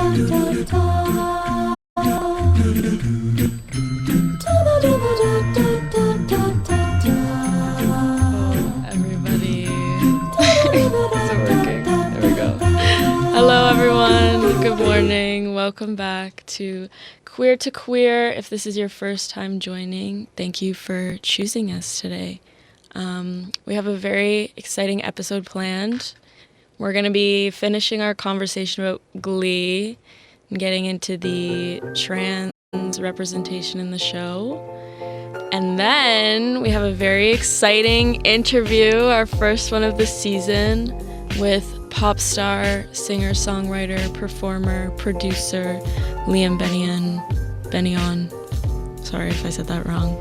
Everybody. Is it working? There we go. Hello, everyone. Good morning. Welcome back to Queer to Queer. If this is your first time joining, thank you for choosing us today. We have a very exciting episode planned. We're going to be finishing our conversation about Glee and getting into the trans representation in the show. And then we have a very exciting interview, our first one of the season, with pop star, singer, songwriter, performer, producer, Liam Benayon. Sorry if I said that wrong.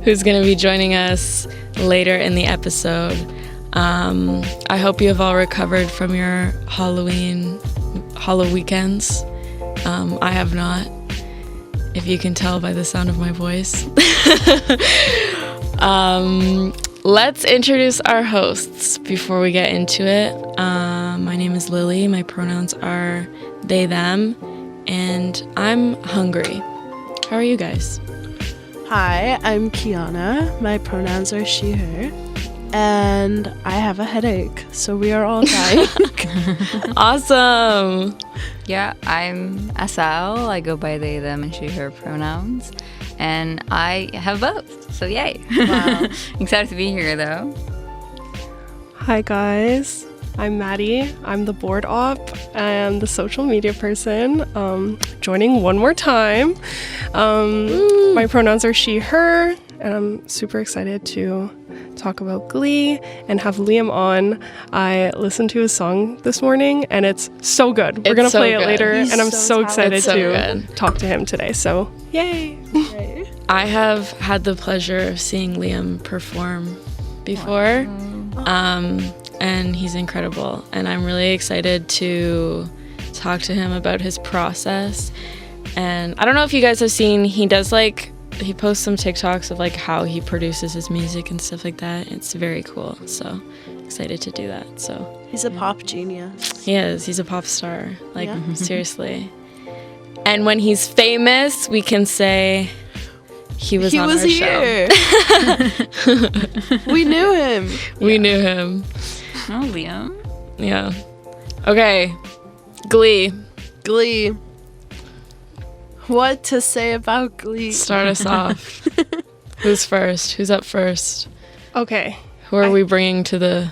Who's going to be joining us later in the episode. I hope you have all recovered from your Hollow weekends. I have not, if you can tell by the sound of my voice. Let's introduce our hosts before we get into it. My name is Lily. My pronouns are they, them, and I'm hungry. How are you guys? Hi, I'm Kiana. My pronouns are she, her. And I have a headache, so we are all dying. Awesome. Yeah, I'm Asal. I go by they, them, and she, her pronouns. And I have both, so yay. Wow. Excited to be here, though. Hi guys, I'm Maddie. I'm the board op and the social media person. Joining one more time. My pronouns are she, her, and I'm super excited to talk about Glee and have Liam on. I listened to his song this morning and it's so good. We're going to play it later. He's and I'm so excited talented. to talk to him today. So yay. I have had the pleasure of seeing Liam perform before, and he's incredible. And I'm really excited to talk to him about his process. And I don't know if you guys have seen, he posts some TikToks of like how he produces his music and stuff like that. It's very cool. So excited to do that. So He's a pop genius. he is. He's a pop star. Like seriously. And when he's famous, we can say he was on our here. show. We knew him. We knew him. Oh, Liam. Yeah. Okay. Glee. Glee. What to say about Glee? Start us off. Who's first? Who's up first? Okay. Who are we bringing to the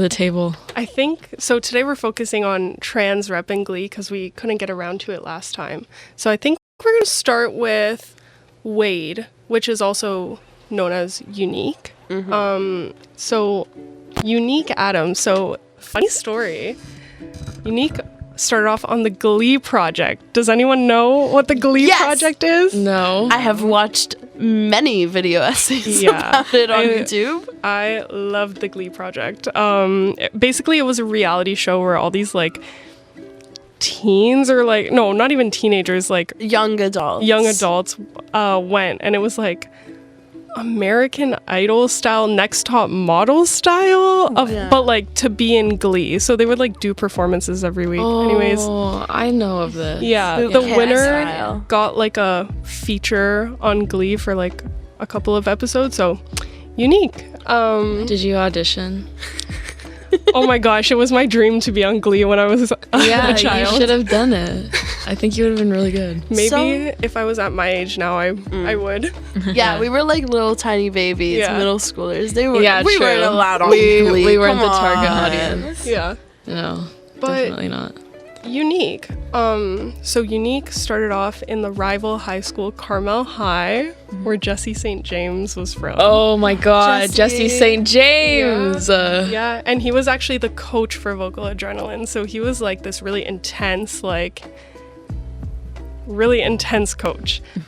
table? I think, so today we're focusing on trans rep in Glee because we couldn't get around to it last time. So I think we're going to start with Wade, which is also known as Unique. So Unique Adams. So funny story. Unique started off on the Glee project. Does anyone know what the Glee project is? No. I have watched many video essays about it on YouTube. I loved the Glee project. Basically, it was a reality show where all these like teens or like, no, not even teenagers, like Young adults went, and it was like American Idol style, Next Top Model style, but like to be in Glee. So they would like do performances every week. Anyways, I know of this. yeah, Boot the camp winner style. got like a feature on Glee for like a couple of episodes. So Unique. Did you audition? Oh my gosh, it was my dream to be on Glee when I was a child. You should have done it. I think you would have been really good. Maybe if I was at my age now, I would. Yeah, we were like little tiny babies, middle schoolers. We true. weren't allowed on We Glee. weren't Come the target on. audience. Yeah. No, But- definitely not. Unique. So Unique started off in the rival high school Carmel High, where Jesse St. James was from. Oh my God, Jesse St. James. Yeah, and he was actually the coach for Vocal Adrenaline. So he was like this really intense coach.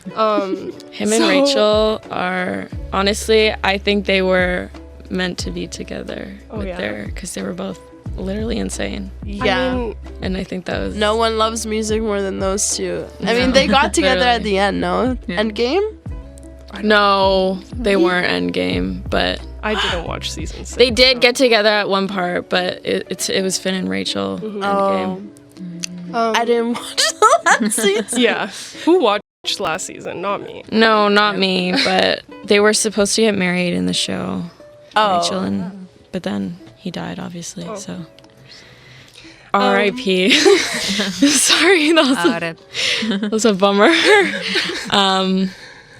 Him and Rachel are, honestly, I think they were meant to be together because they were both literally insane. Yeah. I mean, And I think that was... No one loves music more than those two. I mean, they got together at the end, no? Yeah. Endgame? No, they weren't Endgame, but... I didn't watch season 6. They did get together at one part, but it was Finn and Rachel Endgame. I didn't watch the last season. Yeah. Who watched last season? Not me. No, not me, but they were supposed to get married in the show. Rachel but then he died, obviously, so. R.I.P. Sorry, that was a bummer.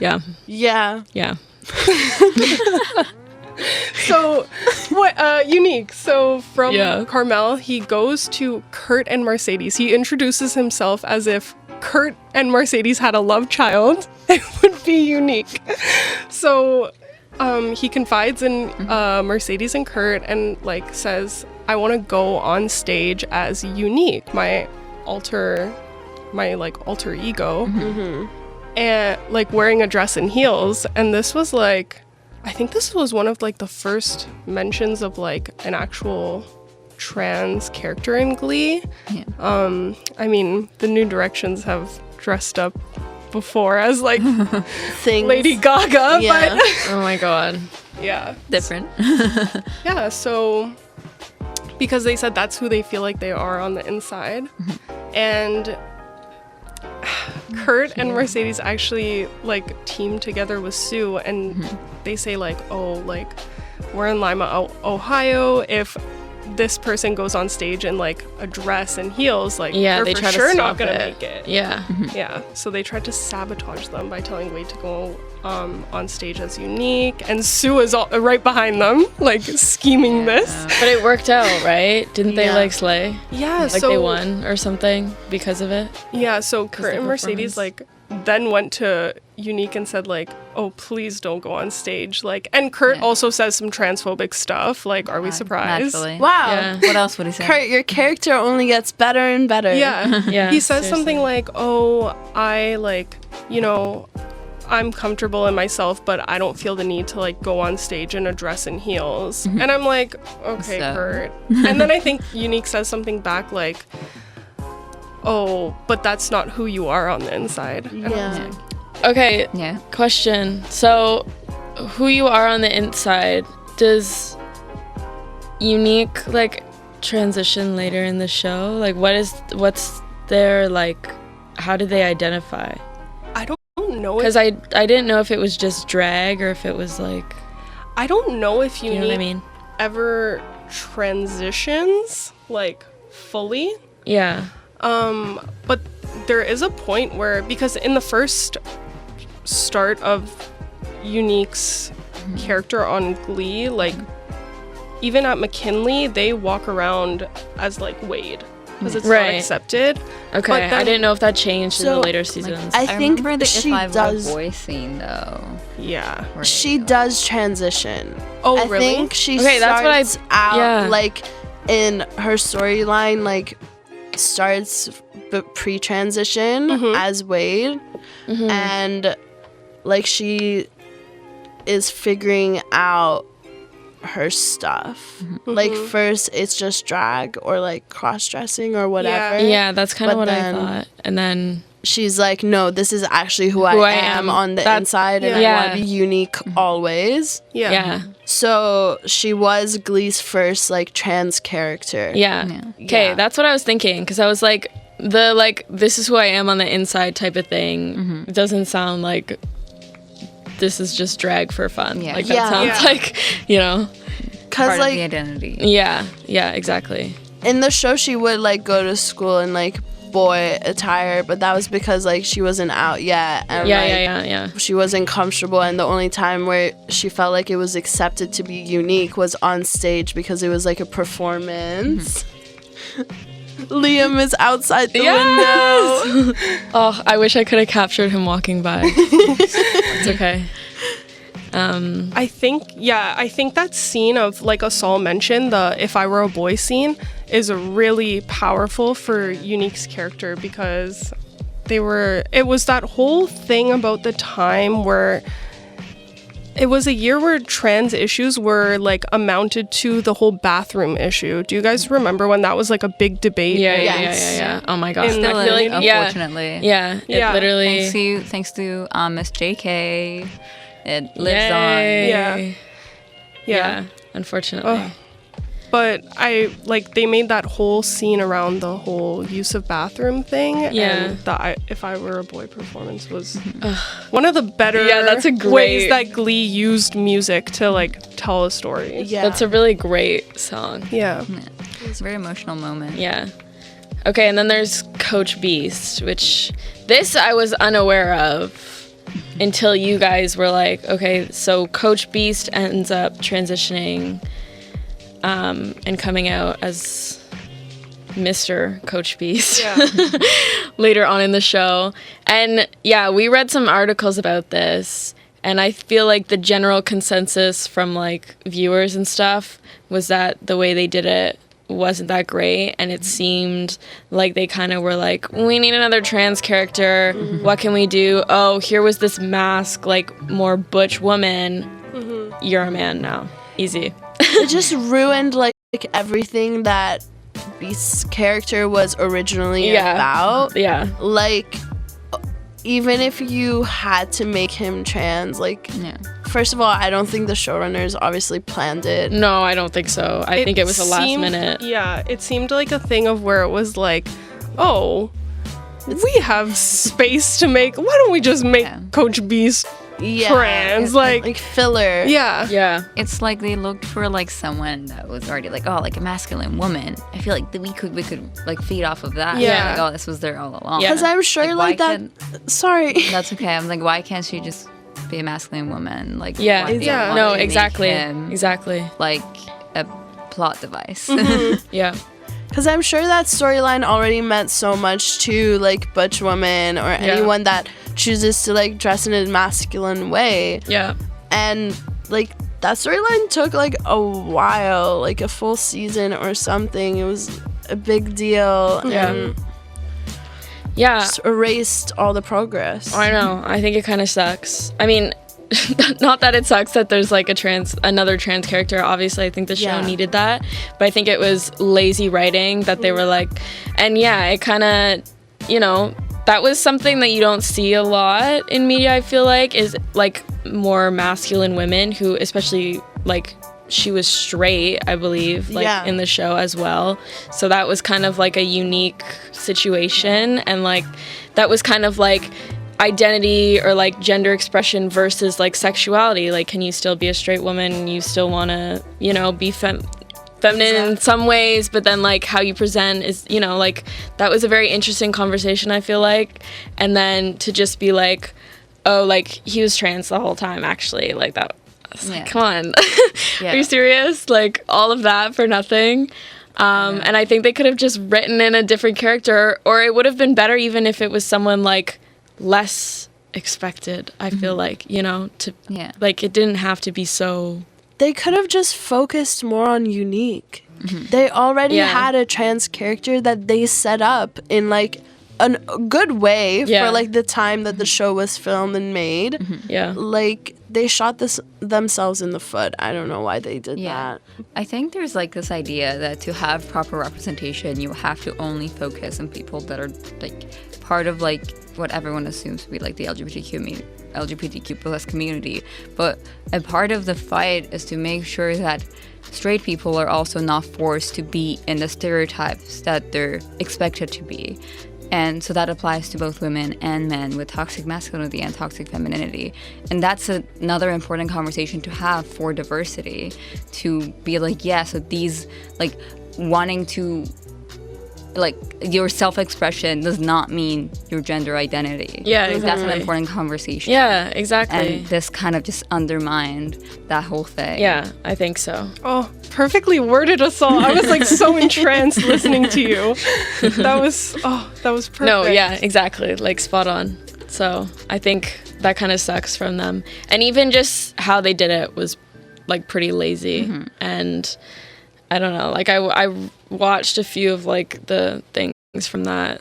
Yeah. Yeah. So, what, Unique. So, from Yeah. Carmel, he goes to Kurt and Mercedes. He introduces himself as if Kurt and Mercedes had a love child. It would be Unique. So, he confides in Mercedes and Kurt and, like, says, I want to go on stage as Unique, my alter ego. And, like, wearing a dress and heels. And this was, like... I think this was one of like the first mentions of like an actual trans character in Glee. Yeah. I mean, the New Directions have dressed up before as like Things. Lady Gaga, Yeah. Oh my god. but yeah. Different. Yeah, so because they said that's who they feel like they are on the inside. And Kurt and Mercedes actually like teamed together with Sue, and they say like, oh, like we're in Lima, Ohio. If this person goes on stage in like a dress and heels, like Yeah, they're they for try to sure not stop gonna it. make it. Yeah. Yeah, so they tried to sabotage them by telling Wade to go on stage as Unique, and Sue is right behind them, like scheming this. But it worked out, right? Didn't they Yeah. like slay? Yeah, Like so they won or something because of it? Yeah, so Kurt the and Mercedes performance. like then went to Unique and said like, "Oh, please don't go on stage." Like, and Kurt Yeah. also says some transphobic stuff. Like, are we surprised? Naturally. Wow. Yeah. What else would he say? Kurt, your character only gets better and better. Yeah. Yeah. He says seriously. something like, "Oh, I like, you know, I'm comfortable in myself, but I don't feel the need to like go on stage in a dress and heels." And I'm like, "Okay, So- Kurt." And then I think Unique says something back like, "Oh, but that's not who you are on the inside." And I was Yeah. like, Okay, Yeah. question. So, who you are on the inside, does Unique like transition later in the show? Like, what's their like? How do they identify? I don't know. Because I didn't know if it was just drag or if it was like, I don't know if you Unique know what I mean? ever transitions like fully. Yeah. But there is a point where, because in the first start of Unique's character on Glee, like even at McKinley, they walk around as like Wade because it's Right. not accepted. Okay. But then- I didn't know if that changed in the So, later seasons. I think remember the she If I Were does. a Boy scene though. Yeah. where She they go. does transition. Oh, I really? think she Okay, that's what I- starts out yeah. like in her storyline, like starts pre-transition as Wade, and like she is figuring out her stuff. Like first it's just drag or like cross-dressing or whatever. yeah, that's kind of But what I then- thought. And then She's like, no, this is actually who I I am. am on the That's- inside, and yeah. I want to be unique always. yeah. So she was Glee's first like trans character. Yeah. Okay, Yeah. that's what I was thinking because I was like this is who I am on the inside type of thing. It doesn't sound like this is just drag for fun. Yeah. Like that Yeah. sounds Yeah. like, you know. Cause Part of the like identity. Yeah, exactly. in the show she would like go to school in like boy attire, but that was because like she wasn't out yet and like Yeah. she wasn't comfortable, and the only time where she felt like it was accepted to be unique was on stage because it was like a performance. Liam is outside the window. Oh, I wish I could have captured him walking by. It's okay. I think that scene of, like Asal mentioned, the If I Were a Boy scene is really powerful for Unique's character because it was that whole thing about the time where it was a year where trans issues were like amounted to the whole bathroom issue. Do you guys remember when that was like a big debate? Yeah. Oh my gosh. In I the feel like, unfortunately. Yeah. It Yeah. literally. Thanks to Miss JK. It lives Yay. on. Yeah. Yeah. Unfortunately. Ugh. but they made that whole scene around the whole use of bathroom thing. Yeah. And the If I Were a Boy performance was one of the better that's a great ways that Glee used music to like tell a story. Yeah. That's a really great song. Yeah. It's a very emotional moment. Yeah. Okay, and then there's Coach Beast, which this I was unaware of until you guys were like, okay, so Coach Beast ends up transitioning and coming out as Mr. Coach Beast later on in the show. And yeah, we read some articles about this, and I feel like the general consensus from like viewers and stuff was that the way they did it wasn't that great, and it seemed like they kind of were like, we need another trans character. What can we do? Oh, here was this mask, like more butch woman. You're a man now. Easy. It just ruined like everything that Beast's character was originally about. Yeah. Like, even if you had to make him trans, like, first of all, I don't think the showrunners obviously planned it. No, I don't think so. I think it was a last minute. Yeah, it seemed like a thing of where it was like, oh, we have space to make. Why don't we just make Coach Beast trans? Like filler. Yeah. Yeah. It's like they looked for like someone that was already like, oh, like a masculine woman. I feel like we could like feed off of that. Yeah. Like, oh, this was there all along. Because I'm sure Like, why that. Sorry. That's okay. I'm like, why can't she just be a masculine woman? Like, Yeah. why do you want No, to make exactly. him, Exactly. like a plot device. Yeah. Because I'm sure that storyline already meant so much to like butch women or anyone that chooses to like dress in a masculine way. Yeah. And like that storyline took like a while, like a full season or something. It was a big deal. And Yeah. just erased all the progress. I know. I think it kind of sucks. I mean, not that it sucks that there's like another trans character. Obviously, I think the show needed that, but I think it was lazy writing that they were like, and it kind of, that was something that you don't see a lot in media. I feel like is like more masculine women who, especially like she was straight, I believe, like in the show as well. So that was kind of like a unique situation, and like that was kind of like identity or like gender expression versus like sexuality. Like, can you still be a straight woman? You still want to, be feminine in some ways, but then like how you present is, like that was a very interesting conversation, I feel like. And then to just be like, oh, like he was trans the whole time, actually, like that. Like, come on. Are you serious? Like all of that for nothing. And I think they could have just written in a different character, or it would have been better even if it was someone like less expected, I feel like, like it didn't have to be so. They could have just focused more on Unique. They already had a trans character that they set up in like a good way for like the time that the show was filmed and made. Like they shot this themselves in the foot. I don't know why they did that. I think there's like this idea that to have proper representation, you have to only focus on people that are like part of like what everyone assumes to be like the LGBTQ plus community. But a part of the fight is to make sure that straight people are also not forced to be in the stereotypes that they're expected to be. And so that applies to both women and men with toxic masculinity and toxic femininity. And that's another important conversation to have for diversity, to be like, so these, like, wanting to, like, your self-expression does not mean your gender identity. Yeah, exactly. That's an important conversation. Yeah, exactly. And this kind of just undermined that whole thing. Yeah, I think so. Oh, perfectly worded us all. I was like so entranced listening to you. That was perfect. No, yeah, exactly. Like spot on. So I think that kind of sucks from them. And even just how they did it was like pretty lazy. And I don't know, like I watched a few of like the things from that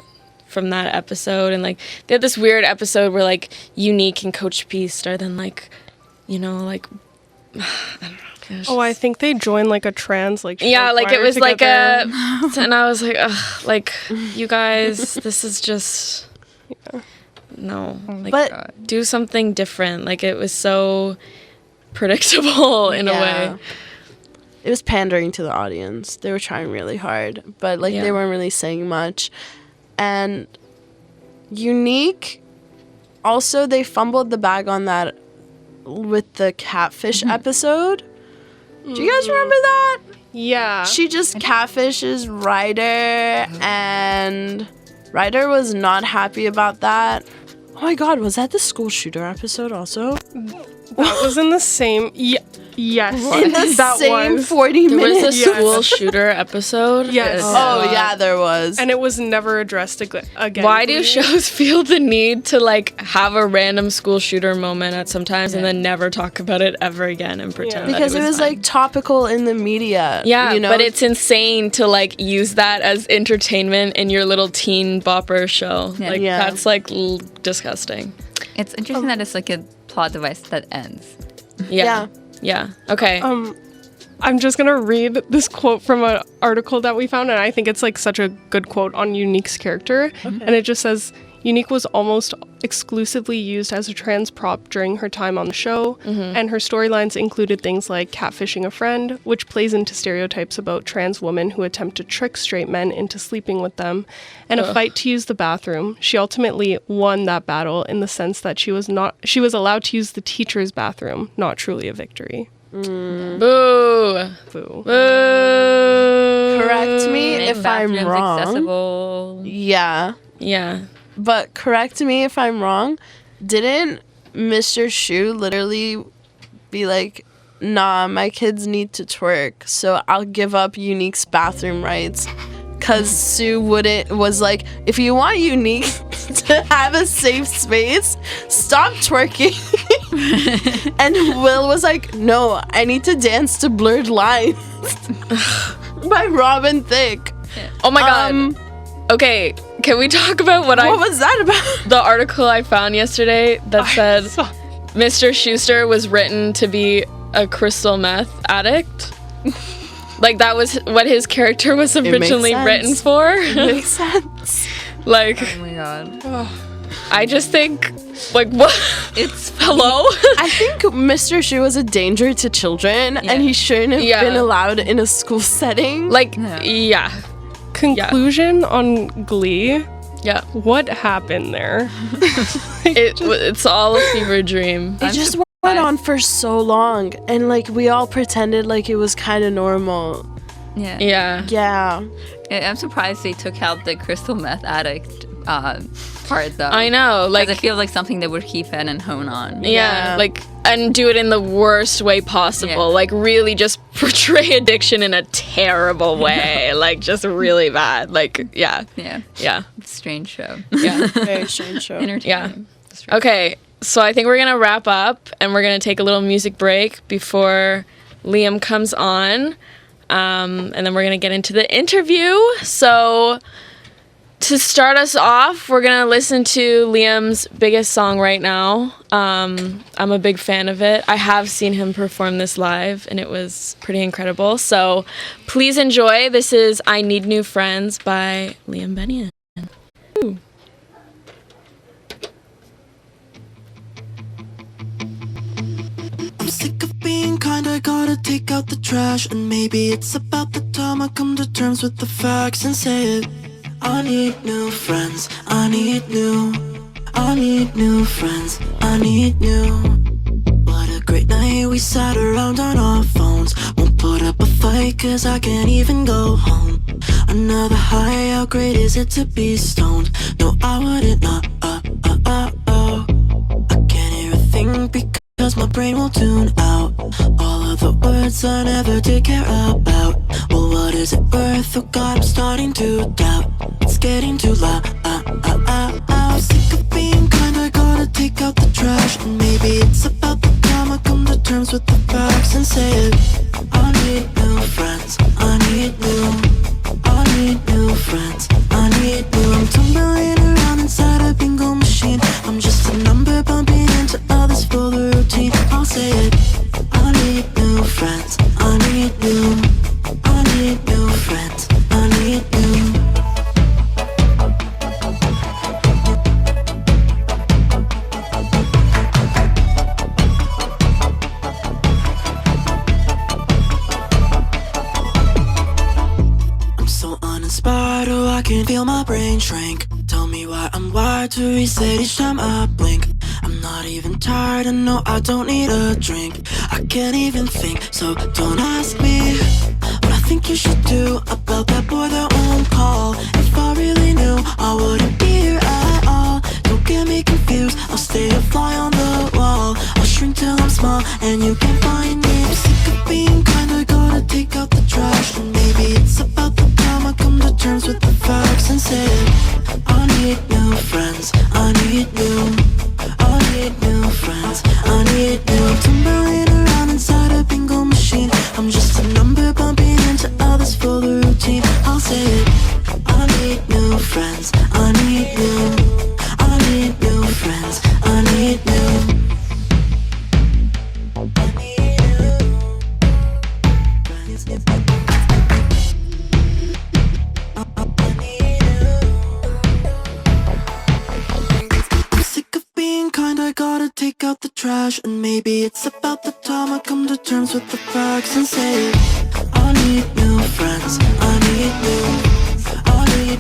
episode, and like they had this weird episode where like Unique and Coach Beast are then like, like I don't know. I think they joined like a trans like show like it was together. like and I was like, ugh, like you guys, this is just no, like But do something different. Like it was so predictable in a way. it was pandering to the audience. They were trying really hard, but like Yeah. they weren't really saying much. And Unique, also they fumbled the bag on that with the catfish episode. Do you guys remember that? Yeah. She just catfishes Ryder, and Ryder was not happy about that. Oh my god, was that the school shooter episode also? That was in the same. Yes. In the that same was. 40 There minutes. was a school shooter episode. Yes. Oh, yeah, there was. And it was never addressed again. Why do shows feel the need to like have a random school shooter moment at some times and then never talk about it ever again and pretend that Because it was fine? like topical in the media. Yeah, you know? but it's insane to like use that as entertainment in your little teen bopper show. Yeah. Like Yeah. that's like disgusting. It's interesting that it's like a plot device that ends. Yeah. Yeah. Okay. I'm just gonna read this quote from an article that we found, and I think it's like such a good quote on Unique's character. And it just says, Unique was almost exclusively used as a trans prop during her time on the show, and her storylines included things like catfishing a friend, which plays into stereotypes about trans women who attempt to trick straight men into sleeping with them, and a fight to use the bathroom. She ultimately won that battle in the sense that she was allowed to use the teacher's bathroom, not truly a victory. Boo. Boo. Boo. Correct me Make if I'm bathrooms wrong. accessible. Yeah. Yeah. But correct me if I'm wrong. Didn't Mr. Shu literally be like, nah, my kids need to twerk, so I'll give up Unique's bathroom rights? Because Sue was like, if you want Unique to have a safe space, stop twerking. And Will was like, no, I need to dance to Blurred Lines by Robin Thicke. Oh my god. Okay, can we talk about what was that about? the article I found yesterday that said So- Mr. Schuster was written to be a crystal meth addict? Like that was what his character was makes originally sense. written for? Makes sense. Like Oh my god. I just think like what It's hello? I think Mr. Shu was a danger to children, and he shouldn't have Yeah. been allowed in a school setting. Like Yeah. yeah. Conclusion on Glee. Yeah. What happened there? It's all a fever dream. It just went on for so long, and like we all pretended like it was kind of normal. Yeah. Yeah. Yeah. I'm surprised they took out the crystal meth addict part though. I know. Like Like it feels like something they would keep in and hone on. yeah, Yeah. like and do it in the worst way possible. Yeah. Like really just portray addiction in a terrible way. Like just really bad. Like yeah. Yeah. Yeah. Strange show. Yeah. Very strange show. Entertaining. Okay. So I think we're going to wrap up and we're going to take a little music break before Liam comes on. And then we're going to get into the interview. So to start us off, we're going to listen to Liam's biggest song right now. I'm a big fan of it. I have seen him perform this live, and it was pretty incredible. So please enjoy. This is I Need New Friends by Liam Benayon. Ooh. I'm sick of being kind, I gotta take out the trash. And maybe it's about the time I come to terms with the facts and say it. I need new friends, I need new friends, I need new. What a great night we sat around on our phones. Won't put up a fight cause I can't even go home. Another high, how great is it to be stoned? No, I wouldn't not, I can't hear a thing because my brain will tune out. All of the words I never did care about. Well, what is it worth? Oh God, I'm starting to doubt. It's getting too loud. I'm sick of being kind, I gotta take out the trash. And maybe it's about the time I come to terms with the facts and say it. I need new friends, I need new friends, I need new. I'm tumbling around inside a bingo machine. I'm just a number bumping into others for the routine. I'll say it. I need new friends, I need new friends, I need new. can feel my brain shrink. Tell me why I'm wired to reset each time I blink. I'm not even tired, and no, I don't need a drink. I can't even think, so don't ask me what I think you should do about that boy that won't call. If I really knew, I wouldn't be here at all. Don't get me confused, I'll stay a fly on the wall. I'll shrink till I'm small, and you can't find me. I'm sick of being kind, I gotta take out the trash. And maybe it's about the time I come to terms with the facts and say I need new friends, I need new friends, I need new. I'm tumbling around inside a bingo machine. I'm just a number bumping into others for the routine. I'll say it, I need new friends, I need new friends, I need new. I gotta take out the trash. And maybe it's about the time I come to terms with the facts and say I need new friends, I need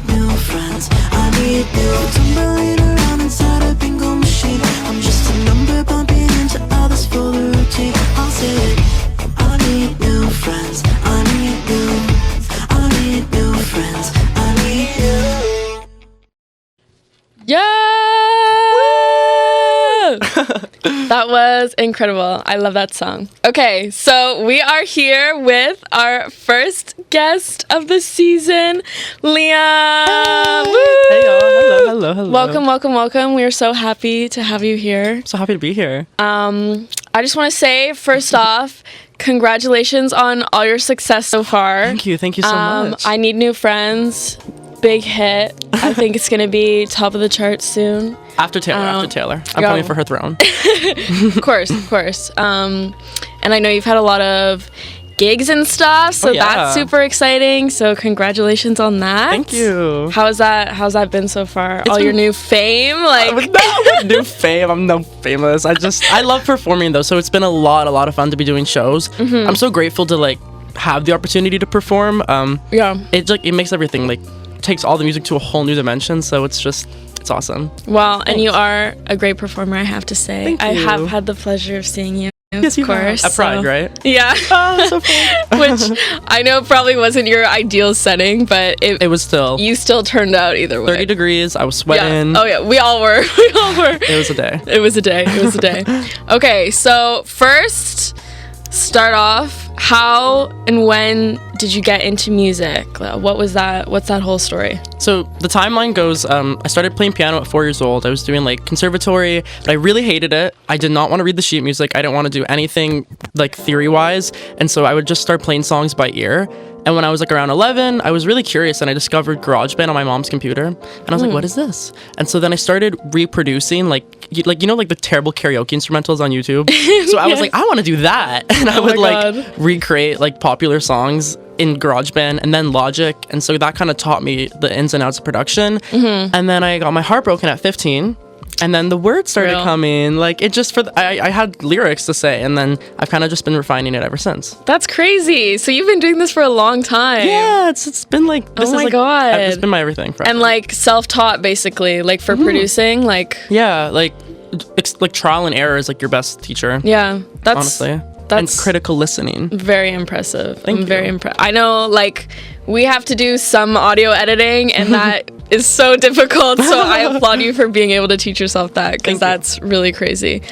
new friends, I need new. Tumbling around inside a bingo machine. I'm just a number bumping into others for the routine. I'll say it, I need new friends, I need new friends, I need new. Yeah! That was incredible. I love that song. Okay, so we are here with our first guest of the season, Liam. Hey y'all, hello. Welcome. We are so happy to have you here. So happy to be here. I just want to say, first off, congratulations on all your success so far. Thank you so much. I Need New Friends. Big hit. I think it's gonna be top of the charts soon. After Taylor. I'm coming for her throne. Of course. And I know you've had a lot of gigs and stuff, so that's super exciting. So congratulations on that. Thank you. How's that been so far? Your new fame, like new fame. I'm no famous. I love performing though, so it's been a lot of fun to be doing shows. Mm-hmm. I'm so grateful to have the opportunity to perform. It makes everything takes all the music to a whole new dimension, so it's awesome. Well, thanks. And you are a great performer, I have to say. Thank you. I have had the pleasure of seeing you. Yes, you have. At Pride, right? Yeah. Oh, so fun. Which I know probably wasn't your ideal setting, but it was still. You still turned out either way. 30 degrees. I was sweating. Yeah. Oh yeah, we all were. It was a day. Okay, so first, start off. How and when did you get into music? What was that? What's that whole story? So the timeline goes, I started playing piano at 4 years old. I was doing conservatory, but I really hated it. I did not want to read the sheet music. I didn't want to do anything theory-wise. And so I would just start playing songs by ear. And when I was around 11, I was really curious and I discovered GarageBand on my mom's computer. And I was like, what is this? And so then I started reproducing the terrible karaoke instrumentals on YouTube. So I was like, I want to do that. And I would recreate popular songs in GarageBand and then Logic. And so that kind of taught me the ins and outs of production. Mm-hmm. And then I got my heart broken at 15. And then the words started coming. I had lyrics to say, and then I've kind of just been refining it ever since. That's crazy. So you've been doing this for a long time. Yeah, it's been God. It's been my everything forever. And self-taught basically, for producing, Yeah, trial and error is your best teacher. Yeah, honestly. And critical listening. Very impressive. I'm very impressed. I know, we have to do some audio editing, and that is so difficult. So I applaud you for being able to teach yourself that, because that's really crazy.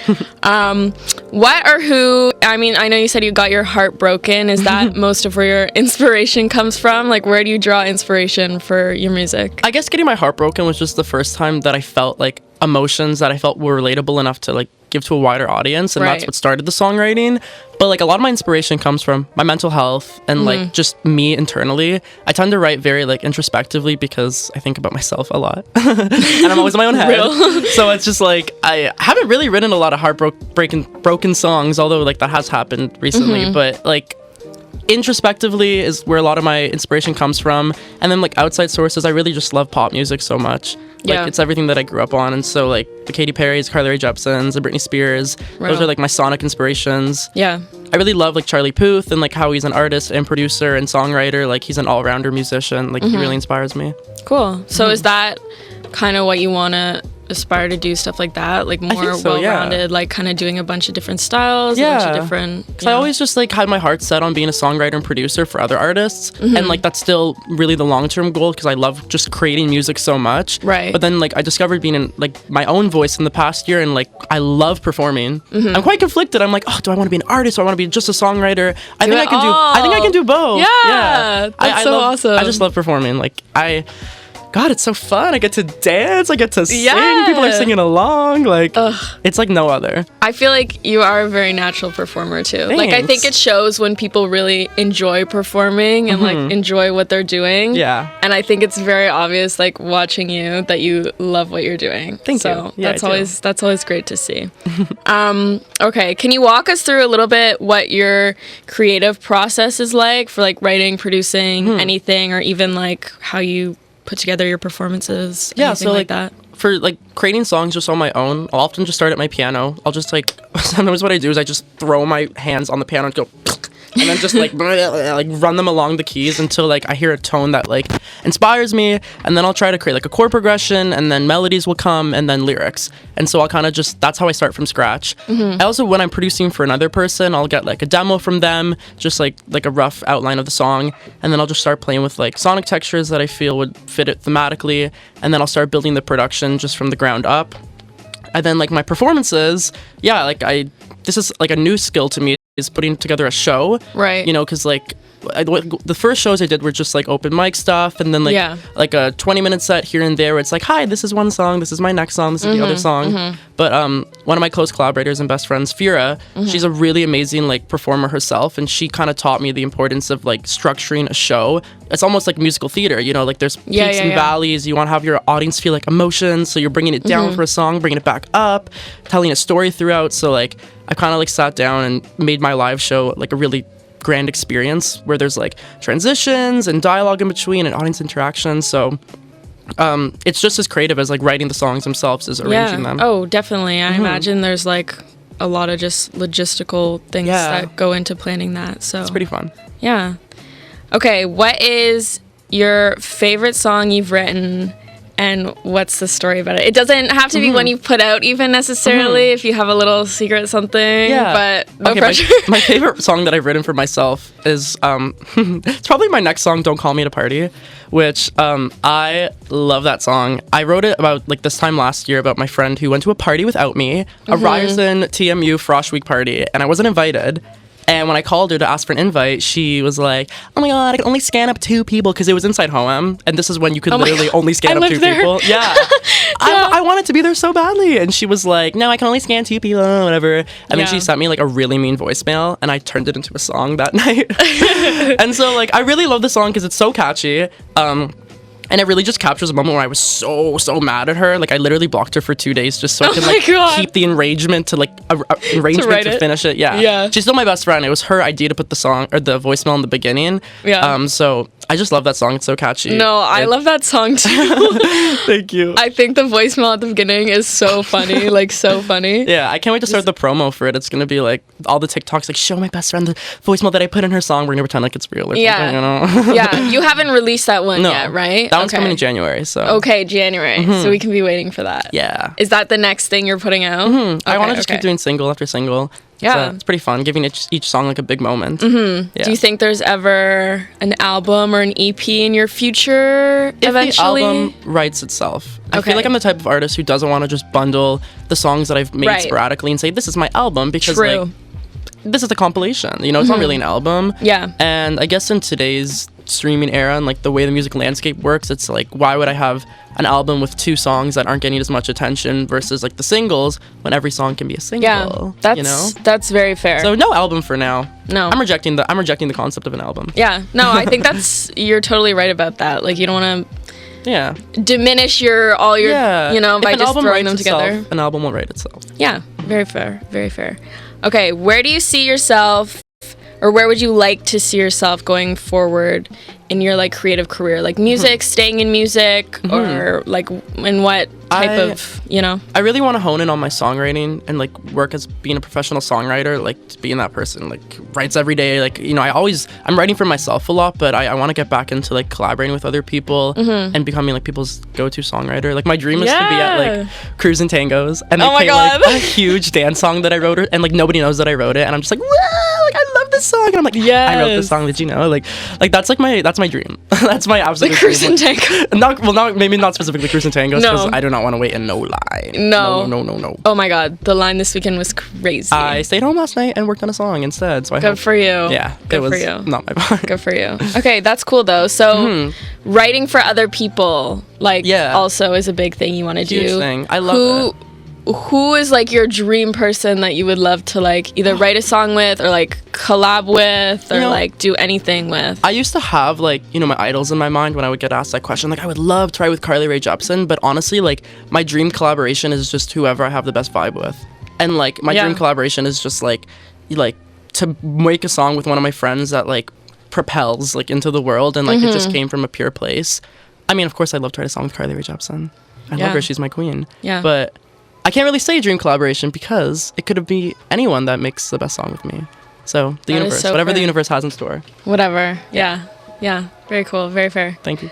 What or who? I mean, I know you said you got your heart broken. Is that most of where your inspiration comes from? Where do you draw inspiration for your music? I guess getting my heart broken was just the first time that I felt emotions that I felt were relatable enough to give to a wider audience, and that's what started the songwriting. But a lot of my inspiration comes from my mental health and just me internally. I tend to write very introspectively because I think about myself a lot and I'm always in my own head. So it's just I haven't really written a lot of broken songs, although that has happened recently. But introspectively is where a lot of my inspiration comes from. And then outside sources, I really just love pop music so much. It's everything that I grew up on. And so the Katy Perry's, Carly Rae Jepsen's, the Britney Spears, those are my sonic inspirations. Yeah. I really love like Charlie Puth and like how he's an artist and producer and songwriter. Like he's an all-rounder musician. Like he really inspires me. Cool. So is that kind of what you want to aspire to do, stuff like that, like more think so, well-rounded, like kind of doing a bunch of different styles, a bunch of different. Because I always just like had my heart set on being a songwriter and producer for other artists, and like that's still really the long-term goal because I love just creating music so much. Right. But then like I discovered being in like my own voice in the past year, and like I love performing. I'm quite conflicted. I'm like, oh, do I want to be an artist or I want to be just a songwriter? I think I can do both. Yeah. That's so awesome. I just love performing. Like God, it's so fun. I get to dance. I get to sing. People are singing along. Like, it's like no other. I feel like you are a very natural performer too. Thanks. Like, I think it shows when people really enjoy performing and like enjoy what they're doing. Yeah. And I think it's very obvious, like watching you, that you love what you're doing. Thank you. Yeah, that's always great to see. Okay, can you walk us through a little bit what your creative process is like for like writing, producing, anything, or even like how you put together your performances? Yeah, anything so like that. For like creating songs just on my own, I'll often just start at my piano. I'll just like sometimes what I do is I just throw my hands on the piano and go and then just like run them along the keys until like I hear a tone that like inspires me, and then I'll try to create like a chord progression, and then melodies will come, and then lyrics. And so I'll kind of just, that's how I start from scratch. I also, when I'm producing for another person, I'll get like a demo from them, just like a rough outline of the song, and then I'll just start playing with like sonic textures that I feel would fit it thematically, and then I'll start building the production just from the ground up. And then like my performances, this is like a new skill to me, is putting together a show. Right. You know, because like the first shows I did were just like open mic stuff, and then like a 20-minute set here and there where it's like, hi, this is one song, this is my next song, this is the other song. But one of my close collaborators and best friends, Fira, she's a really amazing like performer herself, and she kind of taught me the importance of like structuring a show. It's almost like musical theater, you know, like there's peaks and valleys. You want to have your audience feel like emotions, so you're bringing it down for a song, bringing it back up, telling a story throughout. So like I kind of like sat down and made my live show like a really grand experience where there's like transitions and dialogue in between and audience interaction. So it's just as creative as like writing the songs themselves as arranging them. Oh, definitely. I imagine there's like a lot of just logistical things that go into planning that. So it's pretty fun. Yeah. Okay, what is your favorite song you've written, and what's the story about it? It doesn't have to be one you've put out even necessarily, if you have a little secret something, but no pressure. My favorite song that I've written for myself is, it's probably my next song, Don't Call Me to Party, which I love that song. I wrote it about like this time last year about my friend who went to a party without me, a Ryerson TMU Frosh Week party, and I wasn't invited. And when I called her to ask for an invite, she was like, oh my God, I can only scan up 2 people, because it was inside Hoem. And this is when you could literally only scan up 2 people. Yeah. I wanted to be there so badly. And she was like, no, I can only scan 2 people, whatever. And then she sent me like a really mean voicemail, and I turned it into a song that night. And so like, I really love the song because it's so catchy. And it really just captures a moment where I was so mad at her. Like I literally blocked her for 2 days just so I could like keep the arrangement to like arrangement to finish it. Yeah. She's still my best friend. It was her idea to put the song or the voicemail in the beginning. Yeah. So I just love that song. It's so catchy. No, I love that song too. Thank you. I think the voicemail at the beginning is so funny, like so funny. Yeah, I can't wait to start the promo for it. It's gonna be like all the TikToks like, show my best friend the voicemail that I put in her song. We're gonna pretend like it's real or something, you know? Yeah, you haven't released that one yet, right? That one's coming in January, so. Okay, January. So we can be waiting for that. Yeah. Is that the next thing you're putting out? I want to just keep doing single after single. Yeah. So it's pretty fun, giving each song like a big moment. Yeah. Do you think there's ever an album or an EP in your future eventually? If the album writes itself. I feel like I'm the type of artist who doesn't want to just bundle the songs that I've made sporadically and say, this is my album, because like, this is a compilation, you know, it's not really an album. Yeah. And I guess in today's streaming era and like the way the music landscape works, it's like, why would I have an album with 2 songs that aren't getting as much attention versus like the singles when every song can be a single? Yeah, that's very fair. So no album for now. No, I'm rejecting the concept of an album. Yeah, no, I think you're totally right about that. Like you don't want to diminish all your you know, by just throwing them together. An album will write itself. Yeah, very fair, very fair. Okay, where do you see yourself or where would you like to see yourself going forward in your like creative career, like music, staying in music, or like in what type of, you know? I really want to hone in on my songwriting and like work as being a professional songwriter, like being that person like writes every day. Like, you know, I'm writing for myself a lot, but I want to get back into like collaborating with other people and becoming like people's go-to songwriter. Like my dream is to be at like Cruise and Tangos and they play like a huge dance song that I wrote and like nobody knows that I wrote it and I'm just like, wow, like I love this song, and I'm like, I wrote this song, did you know? Like that's my dream. That's my absolute like Cruise dream. and Tangos. Maybe not specifically Cruise and Tangos because I do not want to wait in no line. No. Oh my god, the line this weekend was crazy. I stayed home last night and worked on a song instead. So Good for you. Yeah, Good it was for you. not my part. Good for you. Okay, that's cool though. So writing for other people, like, also is a big thing you want to do. Huge thing. I love it. Who is like your dream person that you would love to like either write a song with or like collab with or like do anything with? I used to have like, you know, my idols in my mind when I would get asked that question. Like I would love to write with Carly Rae Jepsen, but honestly, like my dream collaboration is just whoever I have the best vibe with. And like my dream collaboration is just like to make a song with one of my friends that like propels like into the world and like it just came from a pure place. I mean, of course I'd love to write a song with Carly Rae Jepsen. I love her, she's my queen. Yeah. But I can't really say dream collaboration because it could be anyone that makes the best song with me. So the universe, whatever the universe has in store. Whatever. Yeah. Very cool. Very fair. Thank you.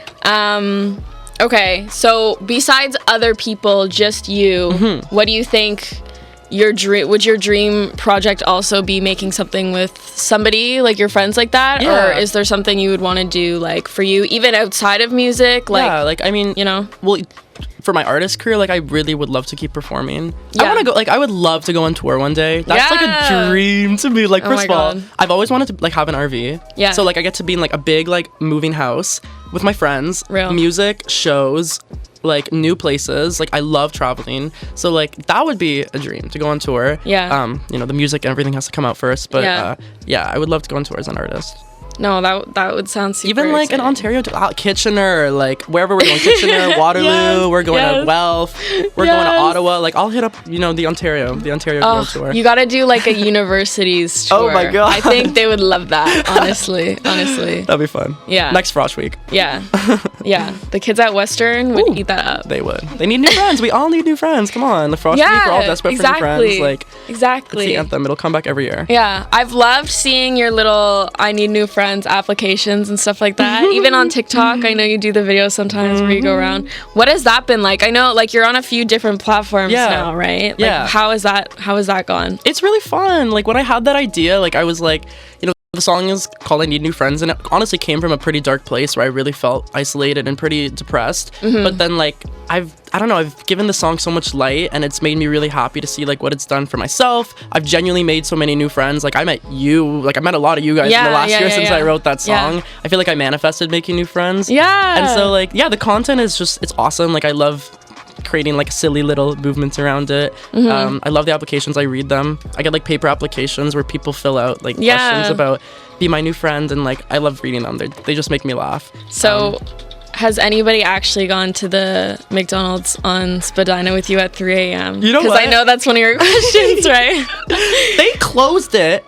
Okay. So besides other people, just you, what do you think would your dream project also be making something with somebody like your friends like that? Or is there something you would want to do like for you, even outside of music? Like, I mean, you know, well, for my artist career, like I really would love to keep performing. I want to go, like I would love to go on tour one day. That's like a dream to me. Like first of all, I've always wanted to like have an RV. Yeah. So like I get to be in like a big like moving house with my friends, music, shows, like new places. Like I love traveling. So like that would be a dream to go on tour. Yeah. You know, the music and everything has to come out first, but I would love to go on tour as an artist. No, that would sound super even like exciting. in Ontario, Kitchener, like wherever we're going, Kitchener, Waterloo, we're going to Guelph, we're going to Ottawa. Like I'll hit up, you know, the Ontario World Tour. You got to do like a universities tour. Oh my god, I think they would love that. Honestly, that'd be fun. Yeah, next Frosh Week. Yeah, the kids at Western would eat that up. They would. They need new friends. We all need new friends. Come on, the Frosh Week, we're all desperate for new friends. Like exactly, it's the anthem. It'll come back every year. Yeah, I've loved seeing your little I need new friends applications and stuff like that. Even on TikTok, I know you do the videos sometimes where you go around. What has that been like? I know like you're on a few different platforms now, right? Like, how has that gone? It's really fun. Like when I had that idea, like I was like, you know, the song is called I Need New Friends, and it honestly came from a pretty dark place where I really felt isolated and pretty depressed. But then like I've given the song so much light, and it's made me really happy to see like what it's done for myself. I've genuinely made so many new friends. Like I met a lot of you guys in the last year since I wrote that song. I feel like I manifested making new friends. Yeah. And so like the content is just, it's awesome. Like I love creating like silly little movements around it. I love the applications. I read them. I get like paper applications where people fill out like questions about be my new friend, and like I love reading them. They just make me laugh. So has anybody actually gone to the McDonald's on Spadina with you at 3 a.m.? You know what? Because I know that's one of your questions, right? They closed it.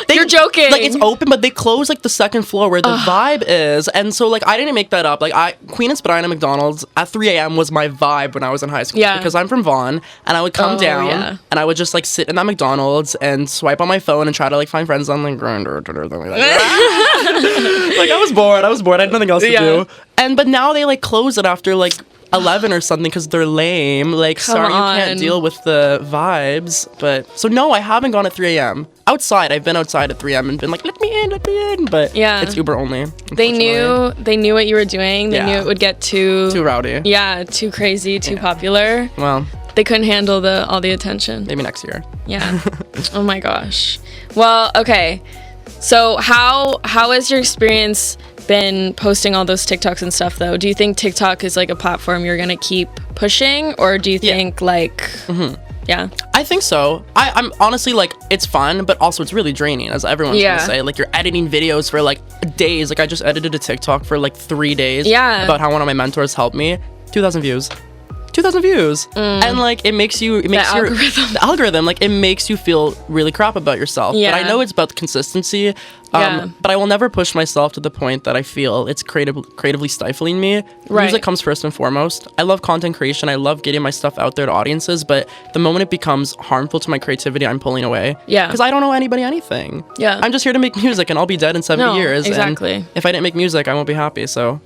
You're joking. Like it's open, but they closed like the second floor where the vibe is, and so like I didn't make that up. Like Queen and Spadina McDonald's at 3 a.m. was my vibe when I was in high school. Yeah. Because I'm from Vaughan, and I would come down and I would just like sit in that McDonald's and swipe on my phone and try to like find friends on like Grindr or something like that. Like I was bored. I had nothing else to do. But now they like close it after like 11 or something because they're lame. Like, sorry, you can't deal with the vibes. But so no, I haven't gone at 3 a.m. outside. I've been outside at 3 a.m. and been like, let me in. But it's Uber only. They knew what you were doing. They knew it would get too rowdy. Yeah, too crazy, too popular. Well, they couldn't handle all the attention. Maybe next year. Yeah. Oh my gosh. Well, okay. So how has your experience been posting all those TikToks and stuff though? Do you think TikTok is like a platform you're gonna keep pushing, or do you think like I think so. I'm honestly like, it's fun, but also it's really draining, as everyone's gonna say. Like you're editing videos for like days. Like I just edited a TikTok for like 3 days about how one of my mentors helped me. 2,000 views. 2,000 views. And like it makes the algorithm, like it makes you feel really crap about yourself. Yeah. But I know it's about the consistency. Yeah. But I will never push myself to the point that I feel it's creatively stifling me. Right. Music comes first and foremost. I love content creation. I love getting my stuff out there to audiences. But the moment it becomes harmful to my creativity, I'm pulling away. Yeah. Because I don't know anybody anything. Yeah. I'm just here to make music, and I'll be dead in 70 years. Exactly. And if I didn't make music, I won't be happy. So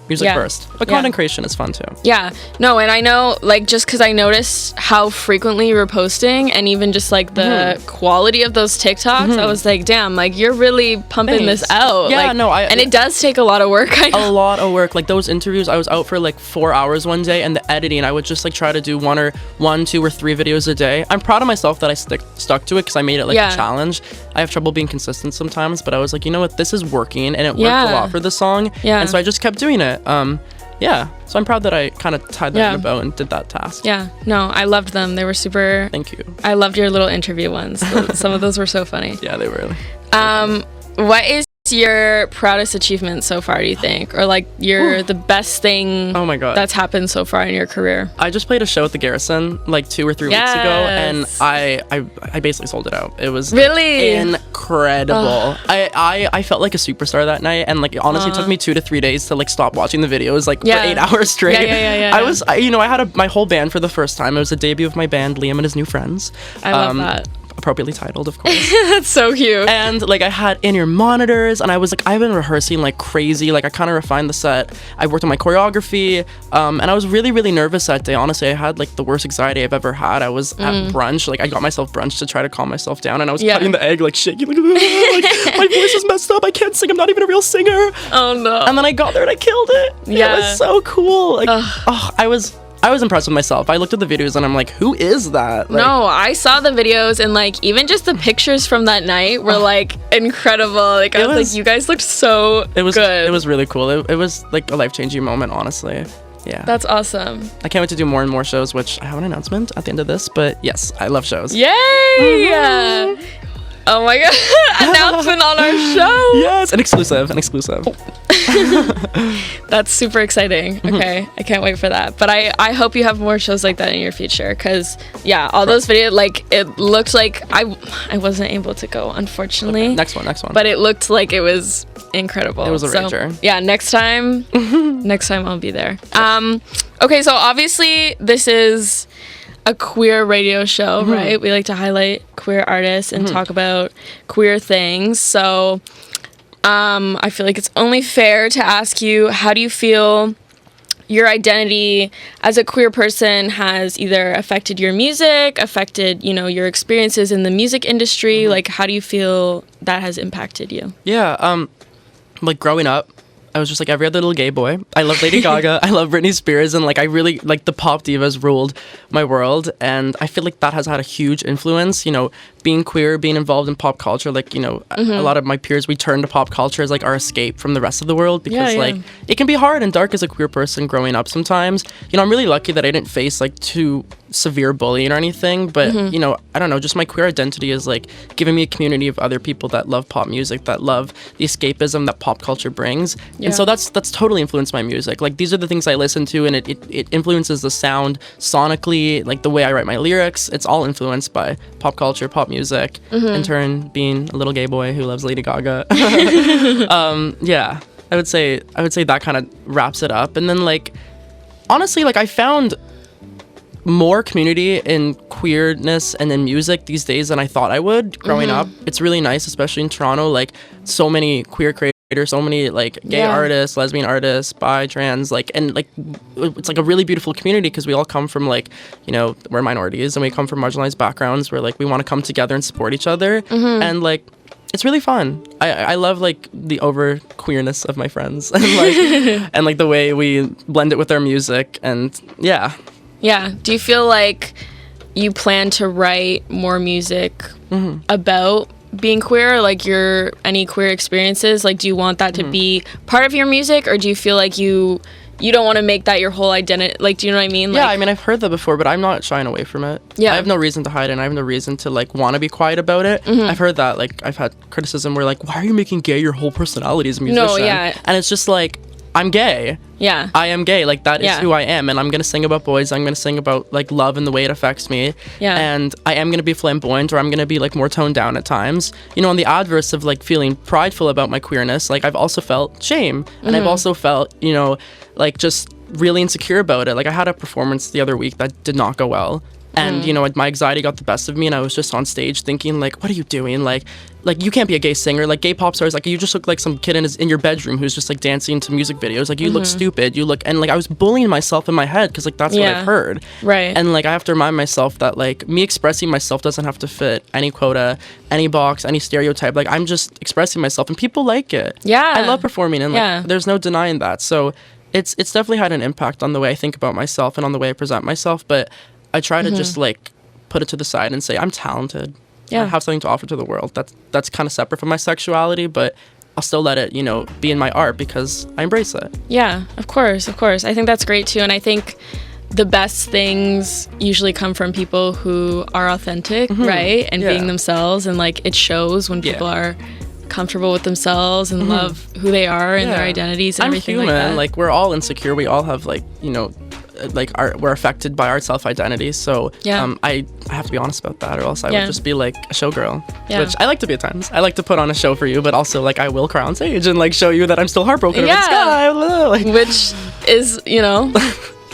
music Yeah. first. But Yeah. content creation is fun too. Yeah, no, and I know, like, just because I noticed how frequently you were posting, and even just like the quality of those TikToks, I was like, damn, like you're really pumping this Thanks. out. Yeah, like, no, and it does take a lot of work. I know. A lot of work. Like those interviews, I was out for like 4 hours one day, and the editing, I would just like try to do one, 2, or 3 videos a day. I'm proud of myself that I stuck to it, because I made it like Yeah. a challenge. I have trouble being consistent sometimes, but I was like, you know what, this is working, and it worked Yeah. a lot for the song. Yeah. And so I just kept doing it. Yeah. So I'm proud that I kind of tied that Yeah. in a bow and did that task. Yeah, no, I loved them. They were super. Thank you. I loved your little interview ones. Some of those were so funny. Yeah, they were. What is your proudest achievement so far, do you think, or like the best thing Oh my God. that's happened so far in your career? I just played a show at the Garrison like 2 or 3 weeks ago, and Yes. I basically sold it out. It was Really? incredible. I felt like a superstar that night, and like honestly, it took me 2 to 3 days to like stop watching the videos like Yeah. for 8 hours straight. Yeah. I had my whole band for the first time. It was a debut of my band, Liam and his new friends. I love that. Appropriately titled, of course. That's so cute. And like I had in-ear monitors, and I was like, I've been rehearsing like crazy. Like I kind of refined the set. I worked on my choreography, and I was really, really nervous that day. Honestly, I had like the worst anxiety I've ever had. I was at brunch, like I got myself brunch to try to calm myself down, and I was Yeah. cutting the egg, like shaking, like my voice is messed up. I can't sing. I'm not even a real singer. Oh no. And then I got there and I killed it. Yeah. It was so cool. Like, I was impressed with myself. I looked at the videos and I'm like, who is that? Like, No, I saw the videos, and like even just the pictures from that night were like incredible. Like I was like, you guys looked so it was good. It was really cool. It was like a life-changing moment, honestly. Yeah. That's awesome. I can't wait to do more and more shows, which I have an announcement at the end of this, but yes, I love shows. Yay! Oh my god, announcement on our show. Yes, an exclusive. That's super exciting. Okay, I can't wait for that. But I hope you have more shows like that in your future, because yeah, all those videos, like it looked like I wasn't able to go, unfortunately. Okay, next one. But it looked like it was incredible. It was a rager. Yeah, next time I'll be there. Okay, so obviously this is a queer radio show, right? We like to highlight queer artists and talk about queer things. So I feel like it's only fair to ask you, how do you feel your identity as a queer person has either affected your music, affected, your experiences in the music industry? Like, how do you feel that has impacted you? Yeah, like growing up, I was just like every other little gay boy. I love Lady Gaga. I love Britney Spears, and like I really like the pop divas ruled my world, and I feel like that has had a huge influence. Being queer, being involved in pop culture, like a lot of my peers, we turn to pop culture as like our escape from the rest of the world, because like it can be hard and dark as a queer person growing up sometimes. I'm really lucky that I didn't face like too severe bullying or anything, but I don't know, just my queer identity is like giving me a community of other people that love pop music, that love the escapism that pop culture brings. And so that's totally influenced my music. Like these are the things I listen to, and it influences the sound sonically, like the way I write my lyrics. It's all influenced by pop culture, pop music. In turn, being a little gay boy who loves Lady Gaga. Yeah, I would say that kind of wraps it up. And then like honestly, like I found more community in queerness and in music these days than I thought I would growing up. It's really nice, especially in Toronto, like so many queer creators, so many like gay artists, lesbian artists, bi, trans, like, and like it's like a really beautiful community, because we all come from like, we're minorities and we come from marginalized backgrounds where like we want to come together and support each other. And like it's really fun. I love like the over queerness of my friends and like and like the way we blend it with our music. And yeah. Do you feel like you plan to write more music about being queer, like any queer experiences? Like, do you want that to be part of your music, or do you feel like you don't want to make that your whole identity? Like, do you know what I mean? Yeah, like, I mean, I've heard that before, but I'm not shying away from it. Yeah. I have no reason to hide it, and I have no reason to like want to be quiet about it. I've heard that, like, I've had criticism where like, why are you making gay your whole personality as a musician? No, yeah. And it's just like, I'm gay. Yeah. I am gay. Like, that is Yeah. who I am. And I'm going to sing about boys. I'm going to sing about, like, love and the way it affects me. Yeah. And I am going to be flamboyant, or I'm going to be, like, more toned down at times. You know, on the adverse of, like, feeling prideful about my queerness, like, I've also felt shame. And I've also felt, you know, like, just really insecure about it. Like, I had a performance the other week that did not go well. And, you know, my anxiety got the best of me, and I was just on stage thinking, like, what are you doing? Like, you can't be a gay singer. Like, gay pop stars, like, you just look like some kid in your bedroom who's just, like, dancing to music videos. Like, you look stupid. And, like, I was bullying myself in my head because, like, that's what I've heard. Right. And, like, I have to remind myself that, like, me expressing myself doesn't have to fit any quota, any box, any stereotype. Like, I'm just expressing myself, and people like it. Yeah. I love performing, and, like, Yeah. there's no denying that. So it's definitely had an impact on the way I think about myself and on the way I present myself. But I try to just, like, put it to the side and say I'm talented. Yeah. I have something to offer to the world. That's kind of separate from my sexuality, but I'll still let it, you know, be in my art because I embrace it. Yeah, of course. I think that's great too, and I think the best things usually come from people who are authentic, right? And Yeah. being themselves, and like it shows when people are comfortable with themselves and love who they are and their identities and I'm everything human. like that. Like, we're all insecure. We all have, like, you know, like, we're affected by our self-identity. So Yeah. I have to be honest about that, or else I would just be like a showgirl, Yeah. which I like to be at times. I like to put on a show for you, but also, like, I will cry on stage and, like, show you that I'm still heartbroken over the sky. Like, Which is, you know,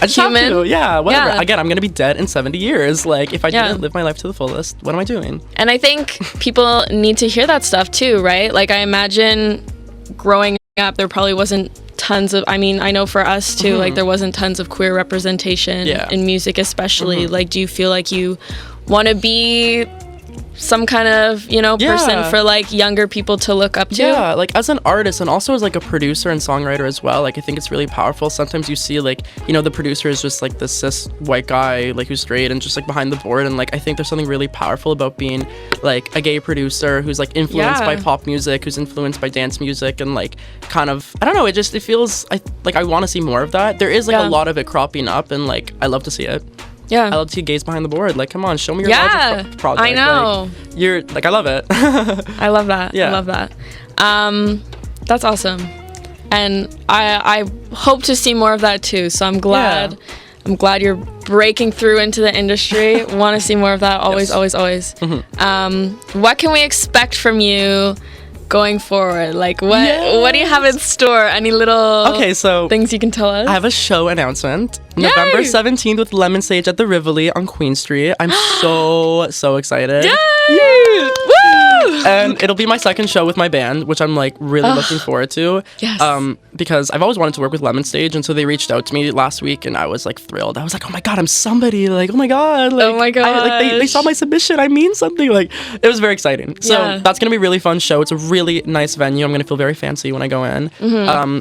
I just human. have to. Yeah, whatever. Yeah. Again, I'm going to be dead in 70 years. Like, if I Yeah. didn't live my life to the fullest, what am I doing? And I think people need to hear that stuff too, right? Like, I imagine growing up, there probably wasn't tons of, I mean, I know for us too, like, there wasn't tons of queer representation in music, especially. Like, do you feel like you want to be some kind of, you know, person for, like, younger people to look up to? Yeah, like, as an artist and also as, like, a producer and songwriter as well, like, I think it's really powerful. Sometimes you see, like, you know, the producer is just, like, this cis white guy, like, who's straight and just, like, behind the board, and, like, I think there's something really powerful about being, like, a gay producer who's, like, influenced by pop music, who's influenced by dance music, and, like, kind of, I don't know, it feels, I want to see more of that. There is, like, a lot of it cropping up, and, like, I love to see it. Yeah. I love to see gays behind the board. Like, come on, show me your Yeah, magic project. I know. Like, you're, like, I love it. I love that. Yeah. I love that. That's awesome. And I hope to see more of that too. So I'm glad. Yeah. I'm glad you're breaking through into the industry. Want to see more of that. Always, always, always. What can we expect from you going forward? Like, what do you have in store? Any little things you can tell us? I have a show announcement. November 17th with Lemon Sage at the Rivoli on Queen Street. I'm so excited. Yay! Woo! And it'll be my second show with my band, which I'm, like, really looking forward to. Yes. Because I've always wanted to work with Lemon Stage, and so they reached out to me last week, and I was, like, thrilled. I was like, oh my god, I'm somebody. Like, oh my god. Like, Oh my they saw my submission. I mean something. Like, it was very exciting. So Yeah. that's gonna be a really fun show. It's a really nice venue. I'm gonna feel very fancy when I go in.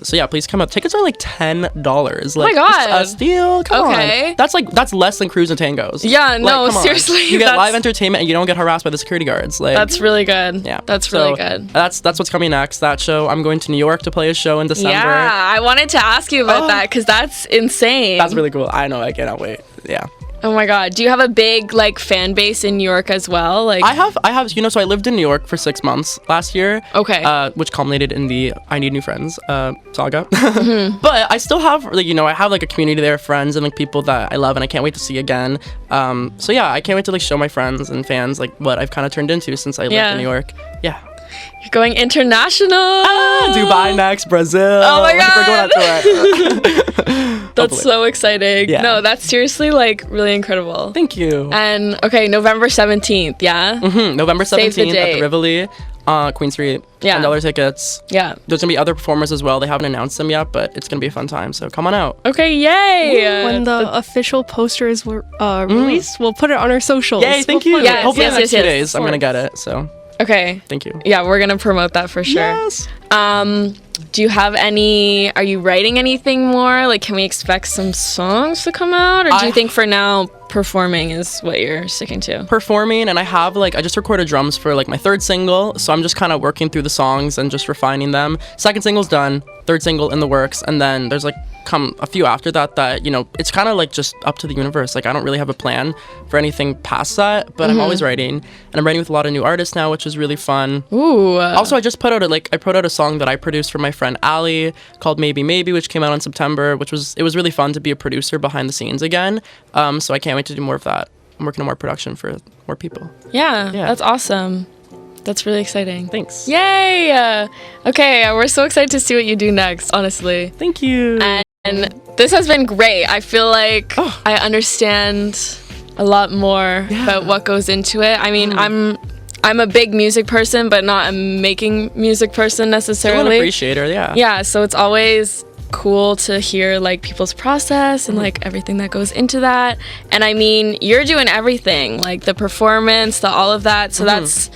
So yeah, please come up. Tickets are like $10. Like, my god. a steal. Come Okay. on. That's less than cruise and tangos. Yeah, Like, no, come on. seriously, You get that's- live entertainment and you don't get harassed by the security guards. Like, That's really good. yeah. That's really So good. That's what's coming next. That show. I'm going to New York to play a show in December. Yeah, I wanted to ask you about that because that's insane. That's really cool. I know. I cannot wait. Yeah. Oh my god. Do you have a big, like, fan base in New York as well? Like, I have, you know, so I lived in New York for 6 months last year. Okay. Which culminated in the I Need New Friends saga. But I still have, like, you know, I have, like, a community there of friends and, like, people that I love and I can't wait to see again. So yeah, I can't wait to, like, show my friends and fans, like, what I've kind of turned into since I lived in New York. Yeah. You're going international. Dubai next, Brazil. Oh my Like, we're going out to That's so exciting. Yeah. No, that's seriously, like, really incredible. Thank you. And okay, November 17th, yeah? November Save the 17th at date. the Rivoli, Queen Street. Yeah. $10 tickets. Yeah. There's gonna be other performers as well. They haven't announced them yet, but it's gonna be a fun time. So come on out. Okay, yay! When the official poster is released, we'll put it on our socials. Yay, thank you. We'll put it- Yes, Hopefully in the yes, next 2 yes. days I'm gonna get it. So Okay. thank you. Yeah, we're gonna promote that for sure. Yes. Do you have any, are you writing anything more? Like, can we expect some songs to come out? Or do you think for now performing is what you're sticking to? Performing, and I have, like, I just recorded drums for, like, my third single, so I'm just kind of working through the songs and just refining them. Second single's done, third single in the works, and then there's, like, come a few after that, you know, it's kind of like just up to the universe. Like I don't really have a plan for anything past that, but I'm always writing, and I'm writing with a lot of new artists now, which is really fun. Ooh. Also, I just put out a song that I produced for my friend Ali called Maybe Maybe, which came out in September, it was really fun to be a producer behind the scenes again. So I can't wait to do more of that. I'm working on more production for more people. Yeah, Yeah. that's awesome. That's really exciting. Thanks. Yay! Okay, we're so excited to see what you do next, honestly. Thank you. And this has been great. I feel like I understand a lot more about what goes into it. I mean, I'm a big music person, but not a making music person necessarily. Still an appreciator, yeah. Yeah, so it's always cool to hear like people's process and like everything that goes into that. And I mean, you're doing everything, like the performance, all of that. So that's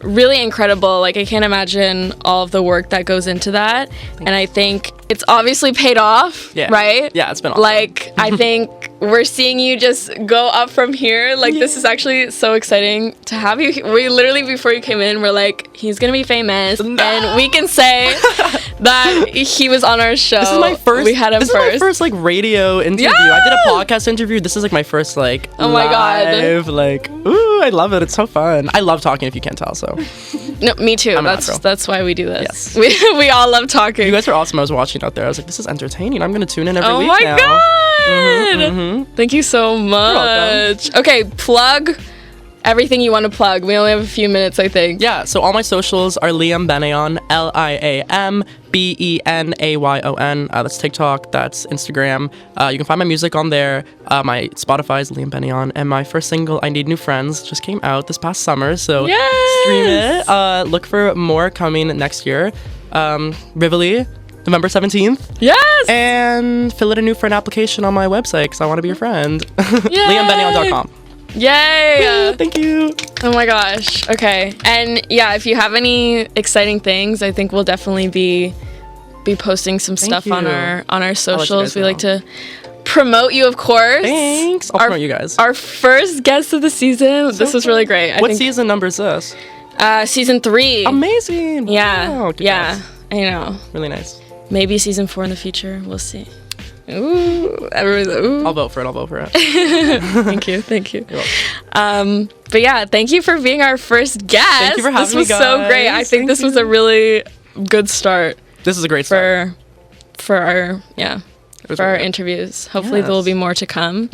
really incredible. Like I can't imagine all of the work that goes into that. And I think it's obviously paid off, right? Yeah, it's been awesome. Like I think we're seeing you just go up from here. Like this is actually so exciting to have you. We literally, before you came in, we're like, he's gonna be famous, and we can say that he was on our show. This is my first. We had him this first. is my first like radio interview. I did a podcast interview. This is like my first like Oh my God. live, like ooh, I love it. It's so fun. I love talking. If you can't tell, so No, me too. I'm a natural. That's why we do this. Yes. We all love talking. you guys are awesome. I was watching out there. I was like, this is entertaining. I'm gonna tune in every Oh week my now. God! Thank you so much. Okay, plug everything you want to plug. We only have a few minutes, I think. Yeah, so all my socials are Liam Benayon, LiamBenayon. That's TikTok, that's Instagram. You can find my music on there. My Spotify is Liam Benayon, and my first single, I Need New Friends, just came out this past summer. So stream it. Look for more coming next year. Rivoli, November 17th. Yes! And fill out a new friend application on my website because I want to be your friend. LiamBenayon.com. Yay! Thank you. Oh my gosh. Okay. And yeah, if you have any exciting things, I think we'll definitely be posting some stuff on you. our socials. guys We like know. to promote you, of course. Thanks. I'll promote you guys. Our first guest of the season. This was really great. I What think, season number is this? season 3. Amazing. Yeah. Wow, good yeah. guess. I know. Really nice. Maybe season 4 in the future. We'll see. Ooh, everyone's like, ooh. I'll vote for it. Thank you. You're welcome. But yeah, thank you for being our first guest. Thank you for having This was me, so great. I guys. think Thank this was you. a really good start This is a great start. for our was for our really good. interviews. Hopefully there will Yes. be more to come.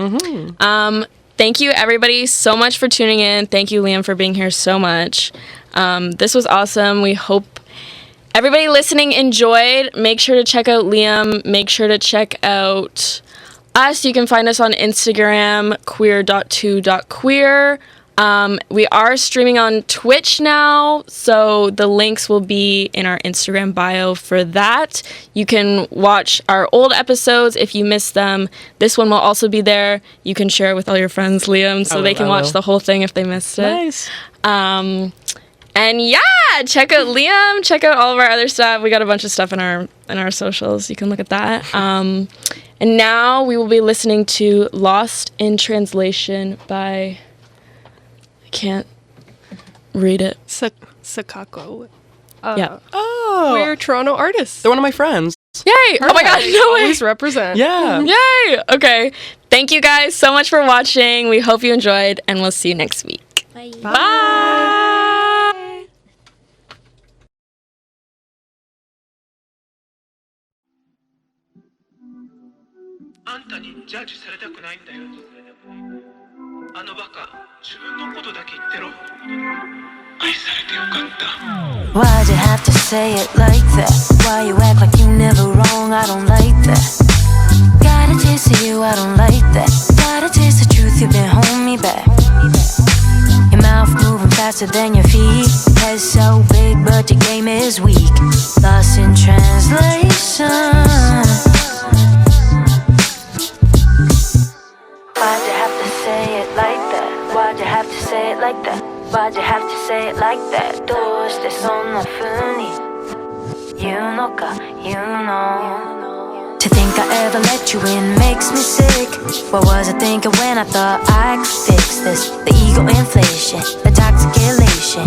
Thank you everybody so much for tuning in. Thank you, Liam, for being here so much. This was awesome. We hope everybody listening enjoyed. Make sure to check out Liam. Make sure to check out us. You can find us on Instagram, queer.to.queer. We are streaming on Twitch now, so the links will be in our Instagram bio for that. You can watch our old episodes if you missed them. This one will also be there. You can share it with all your friends, Liam, so they can watch the whole thing if they missed it. Nice. And yeah, check out Liam. Check out all of our other stuff. We got a bunch of stuff in our socials. You can look at that. And now we will be listening to "Lost in Translation" by, I can't read it. Sakako. Yeah. Oh. We're Toronto artists. They're one of my friends. Yay! Oh my God! No way! Always represent. Yeah. Yay! Okay. Thank you guys so much for watching. We hope you enjoyed, and we'll see you next week. Bye. Bye. あんたにジャッジされたくないんだよ。あのバカ、自分のことだけ言ってろ。愛されてよかった。 Why'd you have to say it like that? Why you act like you never wrong? I don't like that. Got a taste of you, I don't like that. Got a taste of truth, you've been holding me back. Your mouth moving faster than your feet. Head so big, but your game is weak. Lost in translation. Why'd you have to say it like that? Why'd you have to say it like that? Why'd you have to say it like that? どうしてそんな風に言うのか You know To think I ever let you in makes me sick. What was I thinking when I thought I could fix this? The ego inflation, the toxic elation.